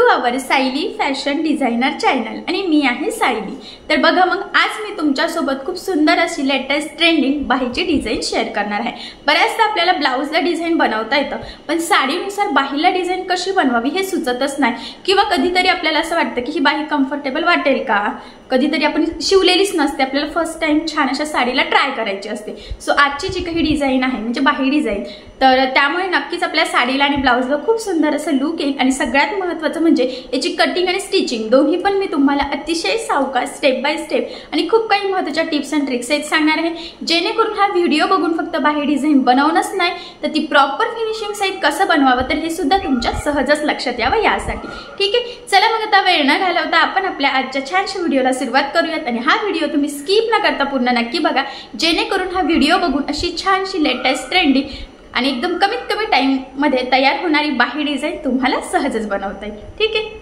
To our Sayali fashion designer channel आणि मी आहे सायली। तर बघा मग आज मी तुमच्यासोबत खूप सुंदर अशी लेटेस्ट ट्रेंडिंग बाहीची डिझाइन शेअर करणार आहे। बऱ्याचदा आपल्याला ब्लाउजला डिझाइन बनवता येतं, पण साडीनुसार बाहीला डिझाइन कशी बनवावी हे सुचतच नाही, किंवा कधीतरी आपल्याला असं वाटतं की ही बाही कम्फर्टेबल वाटेल का, कधीतरी आपण शिवलेलीच नसते, आपल्याला फर्स्ट टाइम छान अशा साडीला ट्राय करायची असते। सो आजची जी काही डिझाइन आहे म्हणजे बाही डिझाइन, तर त्यामुळे नक्कीच आपल्या साडीला आणि ब्लाउजला खूप सुंदर असं लुक येईल। आणि सगळ्यात महत्त्वाचं म्हणजे याची कटिंग आणि स्टिचिंग दोन्ही पण मी तुम्हाला अतिशय सावकाश स्टेप बाय स्टेप आणि खूप काही महत्त्वाच्या टिप्स अँड ट्रिक्स आहेत सांगणार आहे, जेणेकरून हा व्हिडिओ बघून फक्त बाही डिझाइन बनवणंच नाही तर ती प्रॉपर फिनिशिंग सहित कसं बनवावं तर हे सुद्धा तुमच्या सहजच लक्षात यावं यासाठी। ठीक आहे, चला मग आता वेळ न घालवता आपण आपल्या आजच्या छानशा व्हिडिओला सुरुवात करूयात। आणि हा व्हिडिओ तुम्ही स्किप न करता पूर्ण नक्की बघा, जेणेकरून हा व्हिडिओ बघून अशी छानशी लेटेस्ट ट्रेंडिंग आणि एकदम कमीत कमी टाइम मध्ये तयार होणारी बाही डिझाइन तुम्हाला सहजच बनवता येईल। ठीक आहे,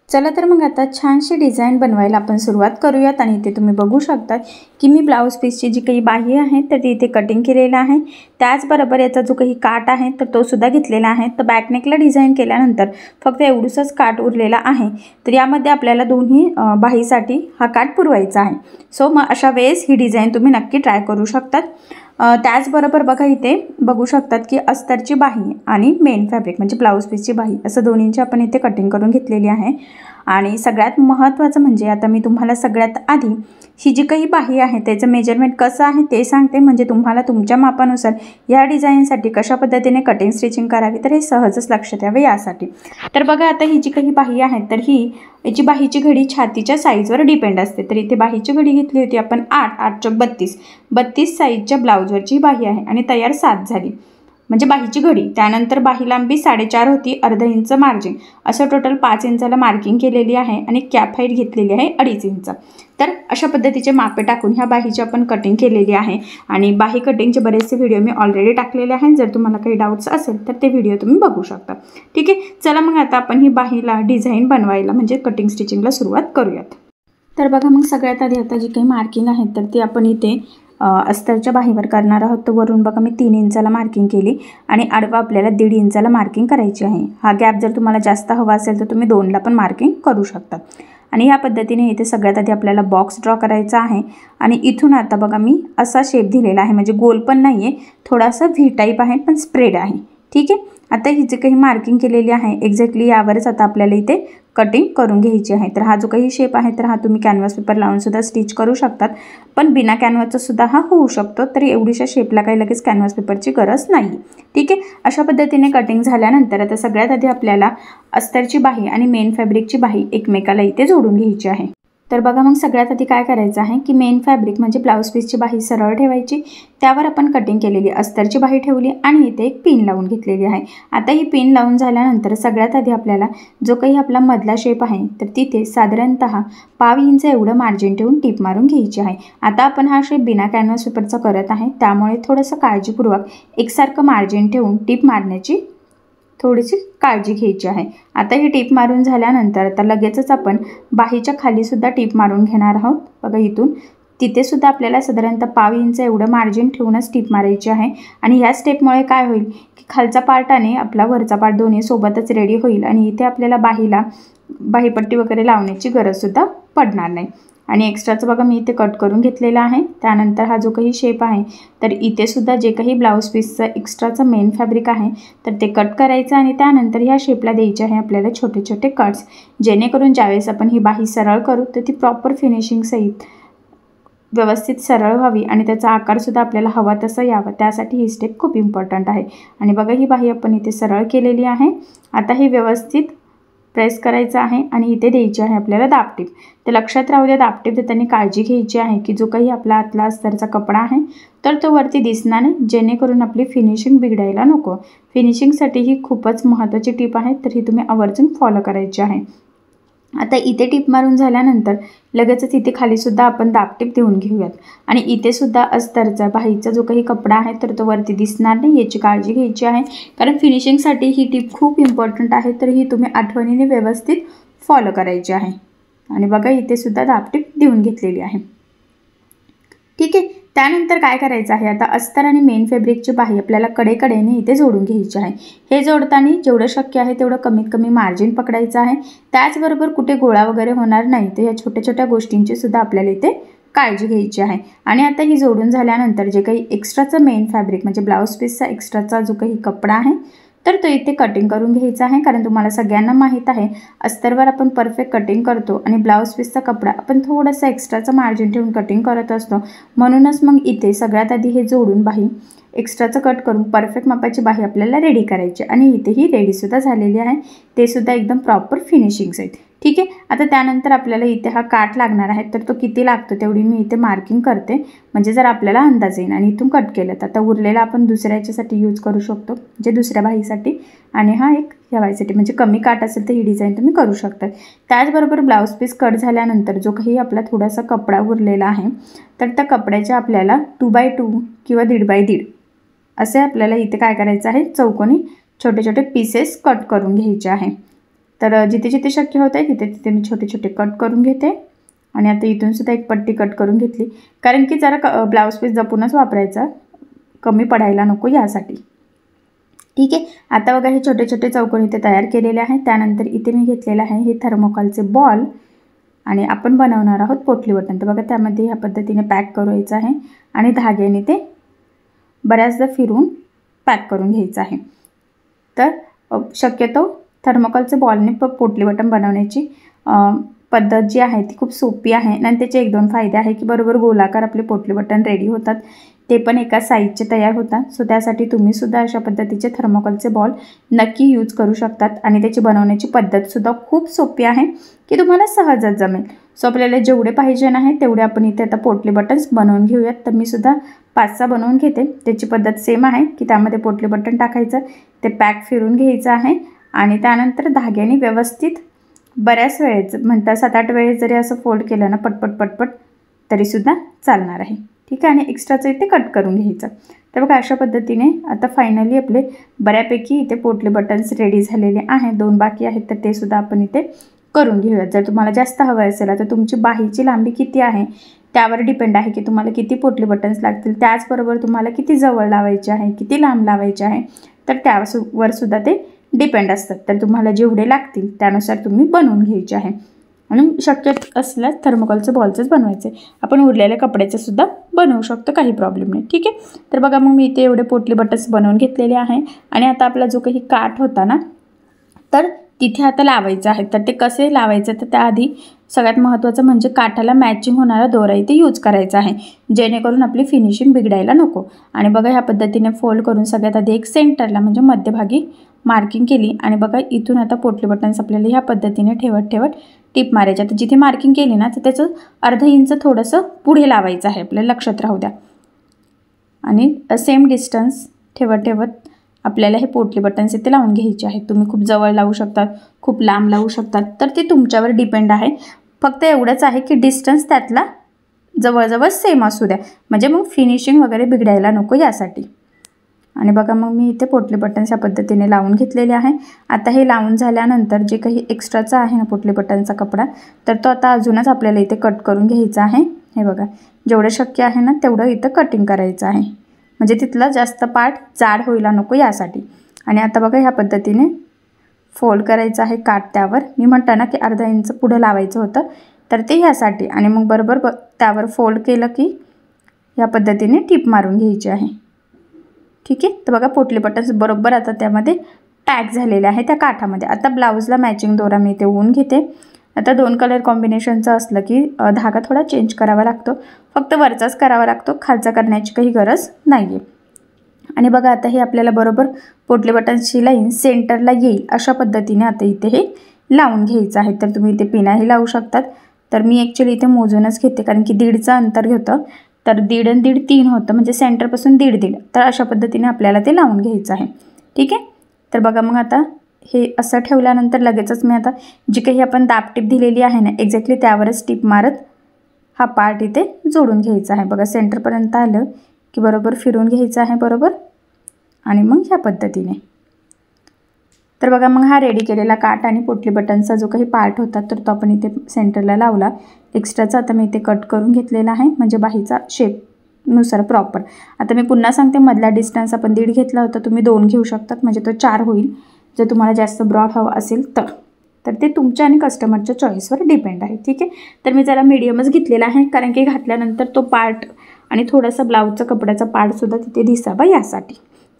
चला तर मग आता छानशी डिझाइन बनवायला आपण सुरुवात करूयात। आणि इथे तुम्ही बघू शकता की मी ब्लाउज पीसची जी काही बाही आहे तर ती इथे कटिंग केलेला आहे, त्याचबरोबर याचा जो काही काट आहे तर तो सुद्धा घेतलेला आहे। तर बॅकनेकला डिझाइन केल्यानंतर फक्त एवढंच काट उरलेला आहे, तर यामध्ये आपल्याला दोन्ही बाहीसाठी हा काट पुरवायचा आहे। सो मग अशा वेळेस ही डिझाइन तुम्ही नक्की ट्राय करू शकतात। त्याचबरोबर बघा इथे बघू शकतात की अस्तरची बाही आणि मेन फॅब्रिक म्हणजे ब्लाउज पीसची बाही असं दोन्हींची आपण इथे कटिंग करून घेतलेली आहे। आणि सगळ्यात महत्त्वाचं म्हणजे आता मी तुम्हाला सगळ्यात आधी ही जी काही बाही आहे त्याचं मेजरमेंट कसं आहे ते सांगते, म्हणजे तुम्हाला तुमच्या मापानुसार या डिझाईनसाठी कशा पद्धतीने कटिंग स्टिचिंग करावी तर हे सहजच लक्षात यावे यासाठी। तर बघा आता ही जी काही बाही आहे तर ही याची बाहीची घडी छातीच्या साईजवर डिपेंड असते। तर इथे बाहीची घडी घेतली होती आपण 8×8 साईजच्या ब्लाउजवरची बाही आहे आणि तयार 7 झाली म्हणजे बाहीची घडी। त्यानंतर बाही लांबी 4.5 होती, अर्धा इंच मार्जिन, असं टोटल 5 इंचाला मार्किंग केलेली आहे आणि कॅप हाईट घेतलेली आहे 2.5 इंच। तर अशा पद्धतीचे मापे टाकून ह्या बाहीची आपण कटिंग केलेली आहे। आणि बाही कटिंगचे बरेचसे व्हिडिओ मी ऑलरेडी टाकलेले आहेत, जर तुम्हाला काही डाऊट्स असेल तर ते व्हिडिओ तुम्ही बघू शकता। ठीक आहे, चला मग आता आपण ही बाहीला डिझाईन बनवायला म्हणजे कटिंग स्टिचिंगला सुरुवात करूयात। तर बघा मग सगळ्यात आधी आता जी काही मार्किंग आहे तर ती आपण इथे अस्तरच्या बाहीवर करणार आहोत। तर वरून बघा मी 3 इंचाला मार्किंग केली आणि आडवा आपल्याला 1.5 इंचाला मार्किंग करायची आहे। हा गॅप जर तुम्हाला जास्त हवा असेल तर तुम्ही 2ला पण मार्किंग करू शकता। आणि या पद्धतीने इथे सगळ्यात आधी आपल्याला बॉक्स ड्रॉ करायचा आहे। आणि इथून आता बघा मी असा शेप दिलेला आहे, म्हणजे गोल पण नाही आहे, थोडासा व्ही टाईप आहे पण स्प्रेड आहे। ठीक आहे, आता ही जी काही मार्किंग केलेली आहे एक्झॅक्टली यावरच आता आपल्याला इथे कटिंग करून घ्यायची आहे। तर हा जो काही शेप आहे तर हा तुम्ही कॅनव्हास पेपर लावून सुद्धा स्टिच करू शकतात, पण बिना कॅनव्हासचा सुद्धा हा होऊ शकतो। तर एवढीशा शेपला काही लगेच कॅनव्हास पेपरची गरज नाही। ठीक आहे, अशा पद्धतीने कटिंग झाल्यानंतर आता सगळ्यात आधी आपल्याला अस्तरची बाही आणि मेन फॅब्रिकची बाही एकमेकाला इथे जोडून घ्यायची आहे। तर बघा मग सगळ्यात आधी काय करायचं आहे की मेन फॅब्रिक म्हणजे ब्लाउज पीसची बाही सरळ ठेवायची, त्यावर आपण कटिंग केलेली अस्तरची बाही ठेवली आणि इथे एक पिन लावून घेतलेली आहे। आता ही पिन लावून झाल्यानंतर सगळ्यात आधी आपल्याला जो काही आपला मधला शेप आहे तर तिथे साधारणतः 1/2 इंच एवढं मार्जिन ठेवून टीप मारून घ्यायची आहे। आता आपण हा शेप बिना कॅनव्हास पेपरचा करत आहे, त्यामुळे थोडंसं काळजीपूर्वक एकसारखं मार्जिन ठेवून टीप मारण्याची थोडीशी काळजी घ्यायची आहे। आता ही टीप मारून झाल्यानंतर आता लगेचच आपण बाहीच्या खाली सुद्धा टीप मारून घेणार आहोत। बघा इथून तिथे सुद्धा आपल्याला साधारणतः 1/2 इंच एवढं मार्जिन ठेवूनच टीप मारायची आहे। आणि ह्या स्टेपमुळे काय होईल की खालचा पार्ट आणि आपला वरचा पार्ट दोन्ही सोबतच रेडी होईल आणि इथे आपल्याला बाहीपट्टी वगैरे लावण्याची गरज सुद्धा पडणार नाही। आणि एक्स्ट्राचं बघा मी इथे कट करून घेतलेला आहे। त्यानंतर हा जो काही शेप आहे तर इथे सुद्धा जे काही ब्लाउज पीसचं एक्स्ट्राचं मेन फॅब्रिक आहे तर ते कट करायचं आणि त्यानंतर ह्या शेपला द्यायचे आहे आपल्याला छोटे छोटे कट्स, जेणेकरून ज्यावेळेस आपण ही बाही सरळ करू तर ती प्रॉपर फिनिशिंग सहित व्यवस्थित सरळ व्हावी आणि त्याचा आकारसुद्धा आपल्याला हवा तसा यावा, त्यासाठी ही स्टेप खूप इम्पॉर्टंट आहे। आणि बघा ही बाही आपण इथे सरळ केलेली आहे। आता ही व्यवस्थित प्रेस करायचं आहे आणि इथे द्यायची आहे आपल्याला दाबटीप। तर लक्षात राहू द्या, दाबटीप देताना काळजी घ्यायची आहे की जो काही आपला आतला अस्तरचा कपडा आहे तर तो वरती दिसणार नाही, जेणेकरून आपली फिनिशिंग बिघडायला नको। फिनिशिंगसाठी ही खूपच महत्त्वाची टीप आहे, तर ही तुम्ही आवर्जून फॉलो करायची आहे। आता इथे टीप मारून झाल्यानंतर लगेचच इथे खाली सुद्धा आपण दाबटीप देऊन घेऊयात। आणि इथे सुद्धा अस्तरचा बाहीचा जो काही कपडा आहे तर तो वरती दिसणार नाही याची काळजी घ्यायची आहे, कारण फिनिशिंगसाठी ही टीप खूप इम्पॉर्टंट आहे। तर ही तुम्ही आठवणीने व्यवस्थित फॉलो करायची आहे। आणि बघा इथे सुद्धा दाबटीप देऊन घेतलेली आहे। ठीक आहे, त्यानंतर काय करायचं आहे, आता अस्तर आणि मेन फॅब्रिकची बाही आपल्याला कडेकडेने इथे जोडून घ्यायची आहे. हे जोडताना जेवढं शक्य आहे तेवढं कमीत कमी मार्जिन पकडायचं आहे. त्याचबरोबर कुठे गोळा वगैरे होणार नाही, तर या छोट्या छोट्या गोष्टींची सुद्धा आपल्याला इथे काळजी घ्यायची आहे. आणि आता ही जोडून झाल्यानंतर जे काही एक्स्ट्राचं मेन फॅब्रिक म्हणजे ब्लाऊज पीसचा एक्स्ट्राचा जो काही कपडा आहे तर तो इथे कटिंग करून घ्यायचा आहे. कारण तुम्हाला सगळ्यांना माहीत आहे अस्तरवर आपण परफेक्ट कटिंग करतो आणि ब्लाऊज पीसचा कपडा आपण थोडंसं एक्स्ट्राचं मार्जिन ठेवून कटिंग करत असतो. म्हणूनच मग इथे सगळ्यात आधी हे जोडून बाही एक्स्ट्राचं कट करून परफेक्ट मापाची बाही आपल्याला रेडी करायची. आणि इथे ही रेडीसुद्धा झालेली आहे, ते सुद्धा एकदम प्रॉपर फिनिशिंग्स आहेत. ठीक आहे. आता त्यानंतर आपल्याला इथे हा काठ लागणार आहे, तर तो किती लागतो तेवढी मी इथे मार्किंग करते, म्हणजे जर आपल्याला अंदाज येईल. आणि इथून कट केलं तर आता उरलेला आपण दुसऱ्या याच्यासाठी यूज करू शकतो, म्हणजे दुसऱ्या बाहीसाठी. आणि हा एक ह्या बाहीसाठी, म्हणजे कमी काठ असेल तर ही डिझाईन तुम्ही करू शकता. त्याचबरोबर ब्लाऊज पीस कट झाल्यानंतर जो काही आपला थोडासा कपडा उरलेला आहे तर त्या कपड्याच्या आपल्याला 2x2 किंवा 1.5x1.5 असे आपल्याला इथे काय करायचं आहे, चौकोनी छोटे छोटे पीसेस कट करून घ्यायचे आहे. तर जिथे जिथे शक्य होत आहे तिथे तिथे मी छोटे छोटे कट करून घेते. आणि आता इथून सुद्धा एक पट्टी कट करून घेतली, कारण की जरा ब्लाऊज पीस जपूनच वापरायचा, कमी पडायला नको यासाठी. ठीक आहे. आता बघा हे छोटे छोटे चौकोन इथे तयार केलेले आहेत. त्यानंतर इथे मी घेतलेलं आहे हे थर्मोकॉलचे बॉल आणि आपण बनवणार आहोत पोटली बटन. तर बघा त्यामध्ये ह्या पद्धतीने पॅक करायचं आहे आणि धाग्याने ते बऱ्याचदा फिरून पॅक करून घ्यायचं आहे. तर शक्यतो थर्मोकॉलचे बॉलने पोटली बटन बनवण्याची पद्धत जी आहे ती खूप सोपी आहे. आणि त्याचे 1-2 फायदे आहे की बरोबर गोलाकार आपले पोटली बटन रेडी होतात, ते पण एका साईजचे तयार होतात. सो त्यासाठी तुम्हीसुद्धा अशा पद्धतीचे थर्मोकॉलचे बॉल नक्की यूज करू शकतात. आणि त्याची बनवण्याची पद्धतसुद्धा खूप सोपी आहे की तुम्हाला सहजच जमेल. सो आपल्याला जेवढे पाहिजे आहे तेवढे आपण इथे आता पोटली बटन्स बनवून घेऊयात. तर मी सुद्धा 5-6 बनवून घेते. त्याची पद्धत सेम आहे की त्यामध्ये पोटली बटन टाकायचं, ते पॅक फिरून घ्यायचं आहे आणि त्यानंतर धाग्याने व्यवस्थित बऱ्याच वेळेस म्हणता 7-8 वेळेस जरी असं फोल्ड केलं ना पटपट पटपट तरीसुद्धा चालणार आहे. ठीक आहे. आणि एक्स्ट्राचं इथे कट करून घ्यायचं. तर बघा अशा पद्धतीने आता फायनली आपले बऱ्यापैकी इथे पोटली बटन्स रेडी झालेले आहेत. 2 बाकी आहेत तर ते सुद्धा आपण इथे करून घेऊयात. जर तुम्हाला जास्त हवं असेल तर तुमची बाहीची लांबी किती आहे त्यावर डिपेंड आहे की तुम्हाला किती पोटली बटन्स लागतील. त्याचबरोबर तुम्हाला किती जवळ लावायचे आहे, किती लांब लावायचे आहे, तर त्यावर सुद्धा ते डिपेंड असतात. तर तुम्हाला जेवढे लागतील त्यानुसार तुम्ही बनवून घ्यायचे आहे. आणि शक्य असल्यास थर्मोकॉलचं बॉलचंच बनवायचं आहे. आपण उरलेल्या कपड्याचं सुद्धा बनवू शकतो, काही प्रॉब्लेम नाही. ठीक आहे. तर बघा मग मी इथे एवढे पोटली बटन्स बनवून घेतलेले आहे. आणि आता आपला जो काही काठ होता ना तर तिथे आता लावायचं आहे. तर ते कसे लावायचं तर त्याआधी सगळ्यात महत्त्वाचं म्हणजे काठाला मॅचिंग होणारा दोरा इथे यूज करायचा आहे, जेणेकरून आपली फिनिशिंग बिघडायला नको. आणि बघा ह्या पद्धतीने फोल्ड करून सगळ्यात आधी एक सेंटरला म्हणजे मध्यभागी मार्किंग केली. आणि बघा इथून आता पोटली बटन्स आपल्याला ह्या पद्धतीने ठेवत ठेवत टिप मारायच्या. तर जिथे मार्किंग केली ना तर त्याचं अर्धा इंच थोडंसं पुढे लावायचं आहे, आपल्याला लक्षात राहू द्या. आणि सेम डिस्टन्स ठेवत ठेवत आपल्याला हे पोटली बटन्स इथे लावून घ्यायचे आहेत. तुम्ही खूप जवळ लावू शकतात, खूप लांब लावू शकतात, तर ते तुमच्यावर डिपेंड आहे. फक्त एवढंच आहे की डिस्टन्स त्यातला जवळजवळ सेम असू द्या, म्हणजे मग फिनिशिंग वगैरे बिघडायला नको यासाठी. आणि बघा मग मी इथे पोटली बटन्स या पद्धतीने लावून घेतलेले आहे. आता हे लावून झाल्यानंतर जे काही एक्स्ट्राचा आहे ना पोटली बटनचा कपडा तर तो आता अजूनच आपल्याला इथे कट करून घ्यायचा आहे. हे बघा जेवढं शक्य आहे ना तेवढं इथं कटिंग करायचं आहे, म्हणजे तिथलं जास्त पार्ट जाड व्हायला नको यासाठी. आणि आता बघा ह्या पद्धतीने फोल्ड करायचं आहे काठ त्यावर. मी म्हणता ना की अर्धा इंच पुढे लावायचं होतं तर ते ह्यासाठी. आणि मग बरोबर त्यावर फोल्ड केलं की ह्या पद्धतीने टिप मारून घ्यायची आहे. ठीक आहे. तर बघा पोटली बटन्स बरोबर आता त्यामध्ये पॅक झालेले आहे त्या काठामध्ये. आता ब्लाऊजला मॅचिंग दोरा मी इथे ओवून घेते. आता 2 कलर कॉम्बिनेशनचं असलं की धागा थोडा चेंज करावा लागतो, फक्त वरचाच करावा लागतो, खालचा करण्याची काही गरज नाही आहे. आणि बघा आता हे आपल्याला बरोबर पोटली बटन्सची लाईन सेंटरला येईल अशा पद्धतीने आता इथे हे लावून घ्यायचं आहे. तर तुम्ही इथे पिनाही लावू शकतात. तर मी ॲक्च्युली इथे मोजूनच घेते, कारण की 1.5चं अंतर घेतं, तर 1.5 आणि 1.5 3 होतं, म्हणजे सेंटरपासून 1.5 तर अशा पद्धतीने आपल्याला ते लावून घ्यायचं आहे. ठीक आहे. तर बघा मग आता हे असं ठेवल्यानंतर लगेचच मी आता जी काही आपण दाबटीप दिलेली आहे ना एक्झॅक्टली त्यावरच टिप मारत हा पार्ट इथे जोडून घ्यायचा आहे. बघा सेंटरपर्यंत आलं की बरोबर फिरून घ्यायचं आहे बरोबर. आणि मग ह्या पद्धतीने तर बघा मग हा रेडी केलेला काठ आणि पोटली बटनचा जो काही पार्ट होता तर तो आपण इथे सेंटरला लावला. एक्स्ट्राचा आता मी इथे कट करून घेतलेला आहे, म्हणजे बाहीचा शेप नुसार प्रॉपर. आता मी पुन्हा सांगते, मधला डिस्टन्स आपण 1.5 घेतला होता, तुम्ही 2 घेऊ शकतात, म्हणजे तो 4 होईल जर तुम्हाला जास्त ब्रॉड हवं असेल तर ते तुमच्या आणि कस्टमरच्या चॉईसवर डिपेंड आहे. ठीक आहे, तर मी जरा मीडियमच घेतलेला आहे, कारण की घातल्यानंतर तो पार्ट आणि थोडासा ब्लाऊजचा कपड्याचा पार्टसुद्धा तिथे दिसावा यासाठी.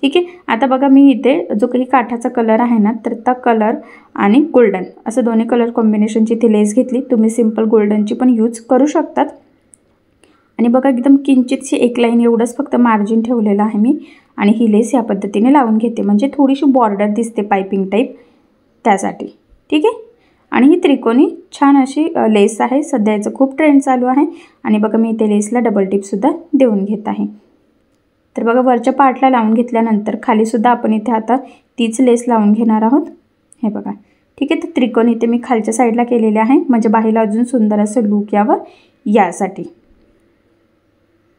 ठीक आहे, आता बघा मी इथे जो काही काठाचा कलर आहे ना, तर त्या कलर आणि गोल्डन असं दोन्ही कलर कॉम्बिनेशनची इथे लेस घेतली. तुम्ही सिम्पल गोल्डनची पण यूज करू शकतात. आणि बघा एकदम किंचितशी एक लाईन एवढंच फक्त मार्जिन ठेवलेलं आहे मी, आणि ही लेस या पद्धतीने लावून घेते, म्हणजे थोडीशी बॉर्डर दिसते पायपिंग टाईप त्यासाठी. ठीक आहे, आणि ही त्रिकोणी छान अशी लेस आहे. सध्या याचं खूप ट्रेंड चालू आहे. आणि बघा मी इथे लेसला डबल टिपसुद्धा देऊन घेत आहे. तर बघा वरच्या पार्टला लावून घेतल्यानंतर खालीसुद्धा आपण इथे आता तीच लेस लावून घेणार आहोत. हे बघा. ठीक आहे, तर त्रिकोण इथे मी खालच्या साईडला केलेले आहे, म्हणजे बाहेरला अजून सुंदर असं लूक यावं यासाठी.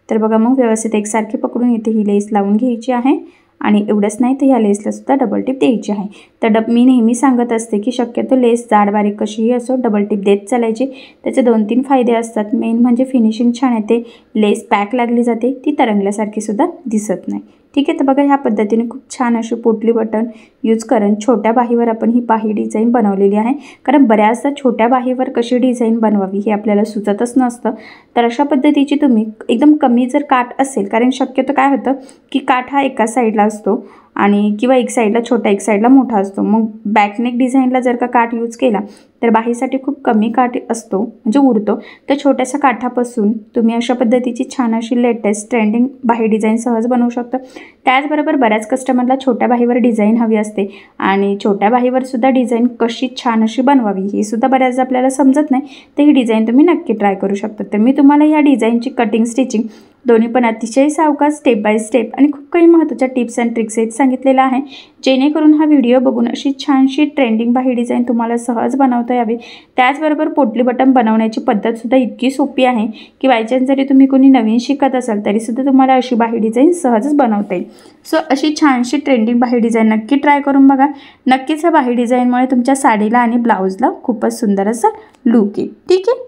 तर बघा मग व्यवस्थित एकसारखी पकडून इथे ही लेस लावून घ्यायची आहे. आणि एवढंच नाही तर या लेसला सुद्धा डबल टिप द्यायची आहे. तर मी नेहमी सांगत असते की शक्यतो लेस जाड बारीक कशीही असो डबल टिप देत चालायची. त्याचे 2-3 फायदे असतात. मेन म्हणजे फिनिशिंग छान येते, लेस पॅक लागली जाते, ती तरंगल्यासारखी सुद्धा दिसत नाही. ठीक आहे, तर बघा ह्या पद्धतीने खूप छान अशी पोटली बटन यूज करून छोट्या बाहीवर आपण ही बाही डिझाईन बनवलेली आहे. कारण बऱ्याचदा छोट्या बाहीवर कशी डिझाईन बनवावी हे आपल्याला सुचतच नसतं. तर अशा पद्धतीची तुम्ही एकदम कमी जर काठ असेल, कारण शक्यतो काय होतं की काठ हा एका साईडला असतो आणि किंवा एक साईडला छोटा एक साईडला मोठा असतो. मग बॅकनेक डिझाईनला जर का काठ यूज केला तर बाहीसाठी खूप कमी काठ असतो, म्हणजे उरतो. तर छोट्याशा काठापासून तुम्ही अशा पद्धतीची छान अशी लेटेस्ट ट्रेंडिंग बाही डिझाईन सहज बनवू शकता. त्याचबरोबर बऱ्याच कस्टमरला छोट्या बाहीवर डिझाईन हवी असते आणि छोट्या बाहीवर सुद्धा डिझाईन कशी छान अशी बनवावी हे सुद्धा बऱ्याचदा आपल्याला समजत नाही. तर ही डिझाईन तुम्ही नक्की ट्राय करू शकता. तर मी तुम्हाला या डिझाईनची कटिंग स्टिचिंग दोन्ही पण अतिशय सावकाश स्टेप बाय स्टेप आणि खूप काही महत्त्वाच्या टिप्स अँड ट्रिक्स आहेत सांगितलेलं आहे, जेणेकरून हा व्हिडिओ बघून अशी छानशी ट्रेंडिंग बाही डिझाईन तुम्हाला सहज बनवता यावी. त्याचबरोबर पोटली बटन बनवण्याची पद्धतसुद्धा इतकी सोपी आहे की बायचान्स जरी तुम्ही कोणी नवीन शिकत असाल तरीसुद्धा तुम्हाला अशी बाही डिझाईन सहजच बनवता येईल. सो अशी छानशी ट्रेंडिंग बाही डिझाईन नक्की ट्राय करून बघा. नक्कीच ह्या बाही डिझाईनमुळे तुमच्या साडीला आणि ब्लाऊजला खूपच सुंदर असा लूक येईल. ठीक आहे,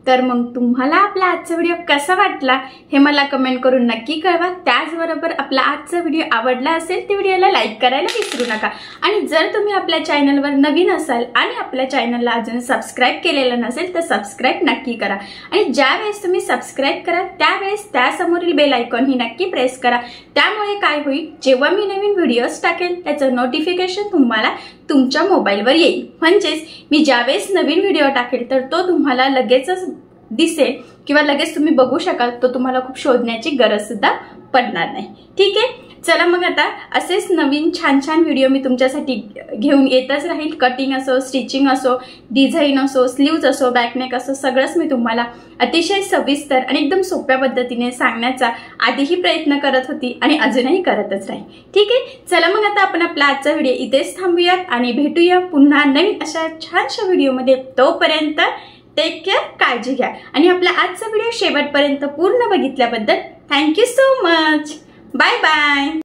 तर मग तुम्हाला आपला आजचा व्हिडिओ कसा वाटला हे मला कमेंट करून नक्की कळवा. त्याचबरोबर आपला आजचा व्हिडिओ आवडला असेल तर व्हिडिओला लाईक करायला विसरू नका. आणि जर तुम्ही आपल्या चॅनलवर नवीन असाल आणि आपल्या चॅनलला अजून सबस्क्राईब केलेलं नसेल तर सबस्क्राईब नक्की करा. आणि ज्यावेळेस तुम्ही सबस्क्राईब करा त्यावेळेस त्यासमोरील बेल आयकॉन ही नक्की प्रेस करा. त्यामुळे काय होईल, जेव्हा मी नवीन व्हिडिओज टाकेल त्याचं नोटिफिकेशन तुम्हाला तुमच्या मोबाईलवर येईल. म्हणजेच मी ज्यावेळेस नवीन व्हिडिओ टाकेल तर तो तुम्हाला लगेचच दिसेल किंवा लगेच तुम्ही बघू शकाल. तो तुम्हाला खूप शोधण्याची गरज सुद्धा पडणार नाही. ठीक आहे, चला मग आता असेच नवीन छान छान व्हिडिओ मी तुमच्यासाठी घेऊन येतच राहील. कटिंग असो, स्टिचिंग असो, डिझाईन असो, स्लीव्ज असो, बॅकनेक असो, सगळंच मी तुम्हाला अतिशय सविस्तर आणि एकदम सोप्या पद्धतीने सांगण्याचा आधीही प्रयत्न करत होती आणि अजूनही करतच राहील. ठीक आहे, चला मग आता आपण आपला आजचा व्हिडिओ इथेच थांबूयात आणि भेटूया पुन्हा नवीन अशा छानशा व्हिडिओमध्ये. तोपर्यंत टेक केअर, काळजी घ्या. आणि आपला आजचा व्हिडिओ शेवटपर्यंत पूर्ण बघितल्याबद्दल thank you so much. Bye bye.